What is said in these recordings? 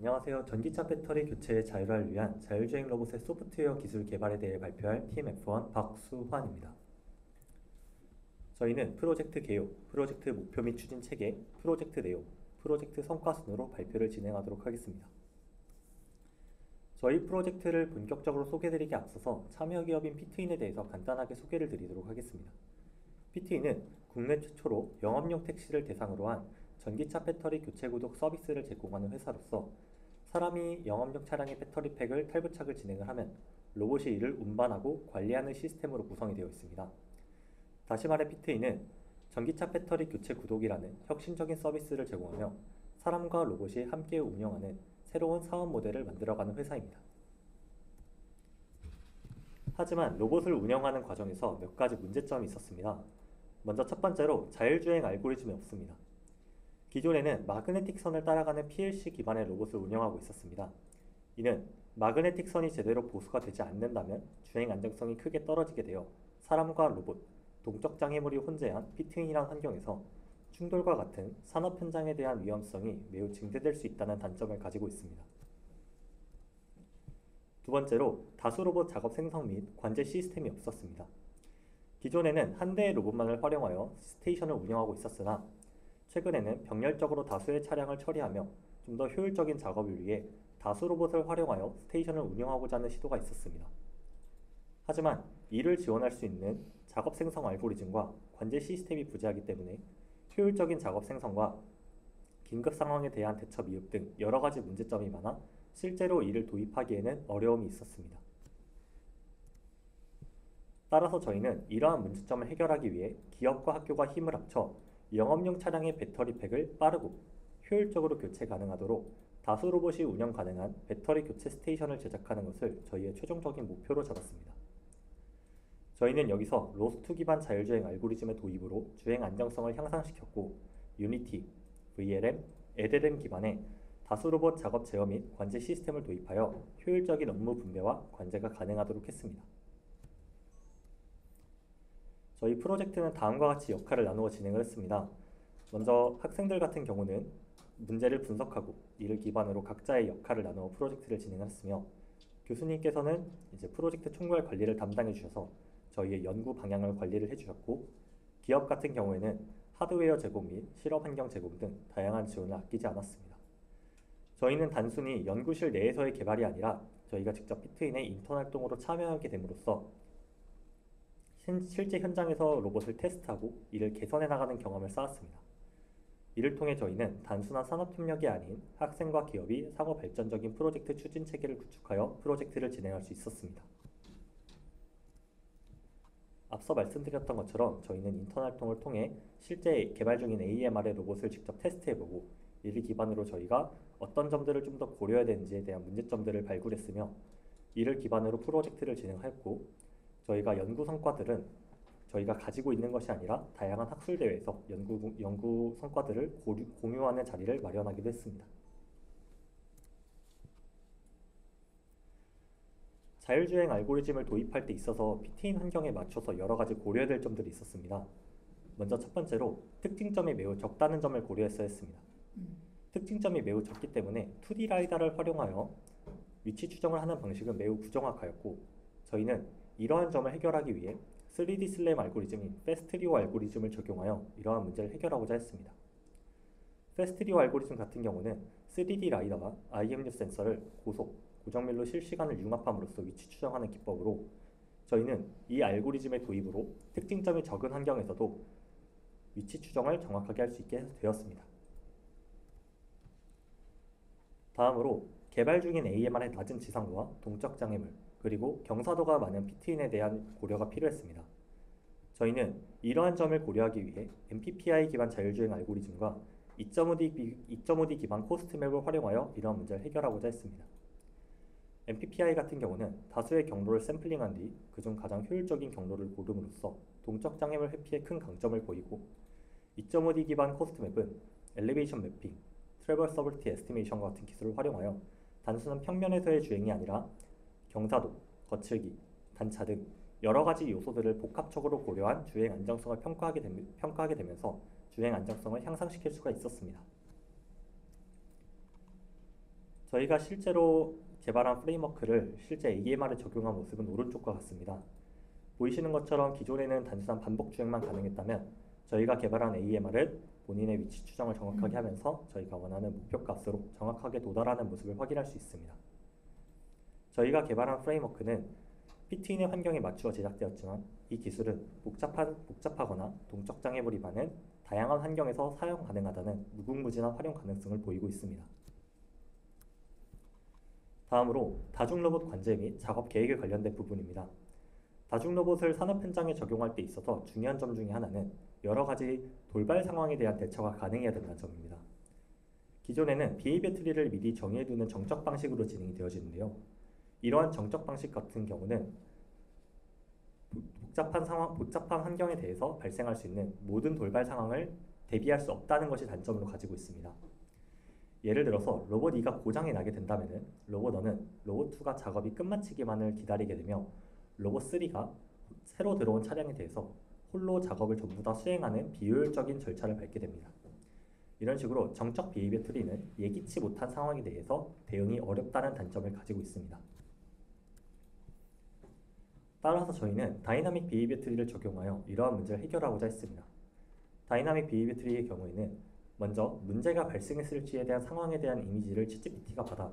안녕하세요. 전기차 배터리 교체의 자율화를 위한 자율주행 로봇의 소프트웨어 기술 개발에 대해 발표할 팀 F1 박수환입니다. 저희는 프로젝트 개요, 프로젝트 목표 및 추진 체계, 프로젝트 내용, 프로젝트 성과 순으로 발표를 진행하도록 하겠습니다. 저희 프로젝트를 본격적으로 소개드리기 앞서서 참여 기업인 피트인에 대해서 간단하게 소개를 드리도록 하겠습니다. 피트인은 국내 최초로 영업용 택시를 대상으로 한 전기차 배터리 교체 구독 서비스를 제공하는 회사로서 사람이 영업용 차량의 배터리 팩을 탈부착을 진행을 하면 로봇이 이를 운반하고 관리하는 시스템으로 구성이 되어 있습니다. 다시 말해 피트인은 전기차 배터리 교체 구독이라는 혁신적인 서비스를 제공하며 사람과 로봇이 함께 운영하는 새로운 사업 모델을 만들어가는 회사입니다. 하지만 로봇을 운영하는 과정에서 몇 가지 문제점이 있었습니다. 먼저 첫 번째로 자율주행 알고리즘이 없습니다. 기존에는 마그네틱 선을 따라가는 PLC 기반의 로봇을 운영하고 있었습니다. 이는 마그네틱 선이 제대로 보수가 되지 않는다면 주행 안정성이 크게 떨어지게 되어 사람과 로봇, 동적 장애물이 혼재한 피트인이란 환경에서 충돌과 같은 산업 현장에 대한 위험성이 매우 증대될 수 있다는 단점을 가지고 있습니다. 두 번째로 다수 로봇 작업 생성 및 관제 시스템이 없었습니다. 기존에는 한 대의 로봇만을 활용하여 스테이션을 운영하고 있었으나 최근에는 병렬적으로 다수의 차량을 처리하며 좀 더 효율적인 작업을 위해 다수 로봇을 활용하여 스테이션을 운영하고자 하는 시도가 있었습니다. 하지만 이를 지원할 수 있는 작업 생성 알고리즘과 관제 시스템이 부재하기 때문에 효율적인 작업 생성과 긴급 상황에 대한 대처 미흡 등 여러 가지 문제점이 많아 실제로 이를 도입하기에는 어려움이 있었습니다. 따라서 저희는 이러한 문제점을 해결하기 위해 기업과 학교가 힘을 합쳐 영업용 차량의 배터리 팩을 빠르고 효율적으로 교체 가능하도록 다수 로봇이 운영 가능한 배터리 교체 스테이션을 제작하는 것을 저희의 최종적인 목표로 잡았습니다. 저희는 여기서 로스트 기반 자율주행 알고리즘의 도입으로 주행 안정성을 향상시켰고 유니티, VLM, 에델M 기반의 다수 로봇 작업 제어 및 관제 시스템을 도입하여 효율적인 업무 분배와 관제가 가능하도록 했습니다. 저희 프로젝트는 다음과 같이 역할을 나누어 진행을 했습니다. 먼저 학생들 같은 경우는 문제를 분석하고 이를 기반으로 각자의 역할을 나누어 프로젝트를 진행했으며 교수님께서는 이제 프로젝트 총괄 관리를 담당해 주셔서 저희의 연구 방향을 관리를 해주셨고 기업 같은 경우에는 하드웨어 제공 및 실업 환경 제공 등 다양한 지원을 아끼지 않았습니다. 저희는 단순히 연구실 내에서의 개발이 아니라 저희가 직접 피트인의 인턴 활동으로 참여하게 됨으로써 실제 현장에서 로봇을 테스트하고 이를 개선해 나가는 경험을 쌓았습니다. 이를 통해 저희는 단순한 산업협력이 아닌 학생과 기업이 상호 발전적인 프로젝트 추진 체계를 구축하여 프로젝트를 진행할 수 있었습니다. 앞서 말씀드렸던 것처럼 저희는 인턴 활동을 통해 실제 개발 중인 AMR의 로봇을 직접 테스트해보고 이를 기반으로 저희가 어떤 점들을 좀 더 고려해야 되는지에 대한 문제점들을 발굴했으며 이를 기반으로 프로젝트를 진행했고 저희가 연구 성과들은 저희가 가지고 있는 것이 아니라 다양한 학술대회에서 연구 성과들을 공유하는 자리를 마련하기도 했습니다. 자율주행 알고리즘을 도입할 때 있어서 피트인 환경에 맞춰서 여러 가지 고려해야 될 점들이 있었습니다. 먼저 첫 번째로 특징점이 매우 적다는 점을 고려했어야 했습니다. 특징점이 매우 적기 때문에 2D 라이다를 활용하여 위치 추정을 하는 방식은 매우 부정확하였고 저희는 이러한 점을 해결하기 위해 3D 슬램 알고리즘인 페스트리오 알고리즘을 적용하여 이러한 문제를 해결하고자 했습니다. 페스트리오 알고리즘 같은 경우는 3D 라이다와 IMU 센서를 고정밀로 실시간을 융합함으로써 위치 추정하는 기법으로 저희는 이 알고리즘의 도입으로 특징점이 적은 환경에서도 위치 추정을 정확하게 할 수 있게 되었습니다. 다음으로 개발 중인 AMR의 낮은 지상도와 동적 장애물 그리고 경사도가 많은 피트인에 대한 고려가 필요했습니다. 저희는 이러한 점을 고려하기 위해 MPPI 기반 자율주행 알고리즘과 2.5D 기반 코스트맵을 활용하여 이러한 문제를 해결하고자 했습니다. MPPI 같은 경우는 다수의 경로를 샘플링한 뒤 그중 가장 효율적인 경로를 고름으로써 동적 장애물 회피에 큰 강점을 보이고 2.5D 기반 코스트맵은 엘리베이션 매핑, 트래버서빌티 에스티메이션 같은 기술을 활용하여 단순한 평면에서의 주행이 아니라 경사도, 거칠기, 단차 등 여러 가지 요소들을 복합적으로 고려한 주행 안정성을 평가하게 되면서 주행 안정성을 향상시킬 수가 있었습니다. 저희가 실제로 개발한 프레임워크를 실제 AMR에 적용한 모습은 오른쪽과 같습니다. 보이시는 것처럼 기존에는 단순한 반복 주행만 가능했다면 저희가 개발한 AMR은 본인의 위치 추정을 정확하게 하면서 저희가 원하는 목표 값으로 정확하게 도달하는 모습을 확인할 수 있습니다. 저희가 개발한 프레임워크는 피트인의 환경에 맞추어 제작되었지만 이 기술은 복잡하거나 동적 장애물이 많은 다양한 환경에서 사용 가능하다는 무궁무진한 활용 가능성을 보이고 있습니다. 다음으로 다중 로봇 관제 및 작업 계획에 관련된 부분입니다. 다중 로봇을 산업 현장에 적용할 때 있어서 중요한 점 중에 하나는 여러 가지 돌발 상황에 대한 대처가 가능해야 된다는 점입니다. 기존에는 비헤이비어 트리를 미리 정의해두는 정적 방식으로 진행이 되어지는데요. 이러한 정적 방식 같은 경우는 복잡한 환경에 대해서 발생할 수 있는 모든 돌발 상황을 대비할 수 없다는 것이 단점으로 가지고 있습니다. 예를 들어서 로봇 2가 고장이 나게 된다면 로봇 1은 로봇 2가 작업이 끝마치기만을 기다리게 되며 로봇 3가 새로 들어온 차량에 대해서 홀로 작업을 전부 다 수행하는 비효율적인 절차를 밟게 됩니다. 이런 식으로 정적 비헤이비어 트리는 예기치 못한 상황에 대해서 대응이 어렵다는 단점을 가지고 있습니다. 따라서 저희는 다이나믹 비헤이비어 트리를 적용하여 이러한 문제를 해결하고자 했습니다. 다이나믹 비헤이비어 트리의 경우에는 먼저 문제가 발생했을지에 대한 상황에 대한 이미지를 챗GPT가 받아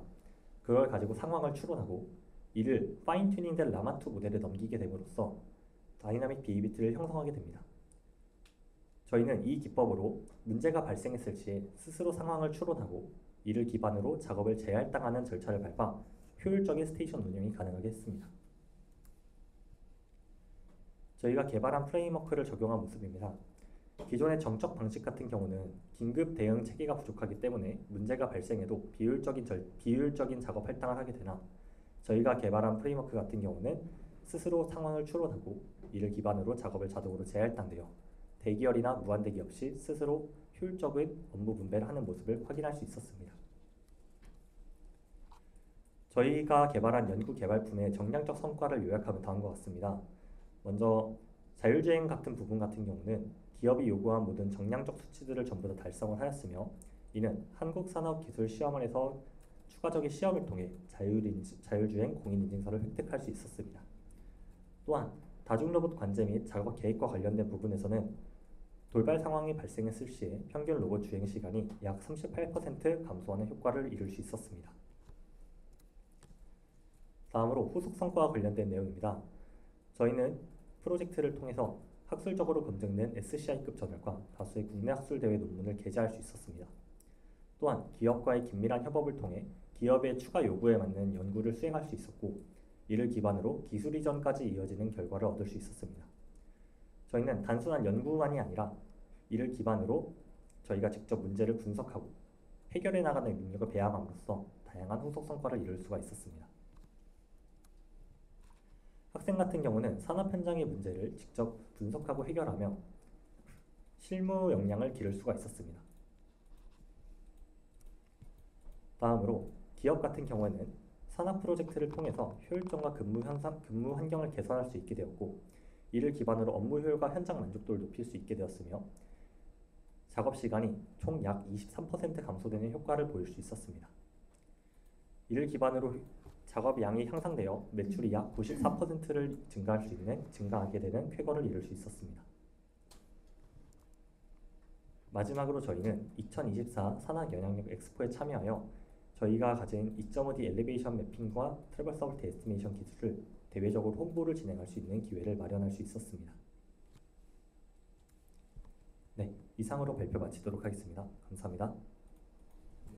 그걸 가지고 상황을 추론하고 이를 파인 튜닝된 라마2 모델에 넘기게 됨으로써 다이나믹 비헤이비어 트리를 형성하게 됩니다. 저희는 이 기법으로 문제가 발생했을 시에 스스로 상황을 추론하고 이를 기반으로 작업을 재할당하는 절차를 밟아 효율적인 스테이션 운영이 가능하게 했습니다. 저희가 개발한 프레임워크를 적용한 모습입니다. 기존의 정적 방식 같은 경우는 긴급 대응 체계가 부족하기 때문에 문제가 발생해도 비효율적인 작업 할당을 하게 되나 저희가 개발한 프레임워크 같은 경우는 스스로 상황을 추론하고 이를 기반으로 작업을 자동으로 재할당되어 대기열이나 무한대기 없이 스스로 효율적인 업무 분배를 하는 모습을 확인할 수 있었습니다. 저희가 개발한 연구 개발품의 정량적 성과를 요약하면 다음과 같습니다. 먼저 자율주행 같은 부분 같은 경우는 기업이 요구한 모든 정량적 수치들을 전부 다 달성을 하였으며 이는 한국산업기술시험원에서 추가적인 시험을 통해 자율주행 공인인증서를 획득할 수 있었습니다. 또한 다중로봇 관제 및 작업 계획과 관련된 부분에서는 돌발 상황이 발생했을 시에 평균 로봇 주행 시간이 약 38% 감소하는 효과를 이룰 수 있었습니다. 다음으로 후속 성과와 관련된 내용입니다. 저희는 프로젝트를 통해서 학술적으로 검증된 SCI급 저널과 다수의 국내 학술대회 논문을 게재할 수 있었습니다. 또한 기업과의 긴밀한 협업을 통해 기업의 추가 요구에 맞는 연구를 수행할 수 있었고 이를 기반으로 기술 이전까지 이어지는 결과를 얻을 수 있었습니다. 저희는 단순한 연구만이 아니라 이를 기반으로 저희가 직접 문제를 분석하고 해결해 나가는 능력을 배양함으로써 다양한 후속 성과를 이룰 수가 있었습니다. 학생 같은 경우는 산업 현장의 문제를 직접 분석하고 해결하며 실무 역량을 기를 수가 있었습니다. 다음으로 기업 같은 경우에는 산업 프로젝트를 통해서 효율성과 근무 환경을 개선할 수 있게 되었고 이를 기반으로 업무 효율과 현장 만족도를 높일 수 있게 되었으며 작업 시간이 총 약 23% 감소되는 효과를 보일 수 있었습니다. 이를 기반으로 작업 양이 향상되어 매출이 약 94%를 증가하게 되는 쾌거를 이룰 수 있었습니다. 마지막으로 저희는 2024 산학 영향력 엑스포에 참여하여 저희가 가진 2.5D 엘리베이션 매핑과 트래버서블티 에스티메이션 기술을 대외적으로 홍보를 진행할 수 있는 기회를 마련할 수 있었습니다. 네, 이상으로 발표 마치도록 하겠습니다. 감사합니다.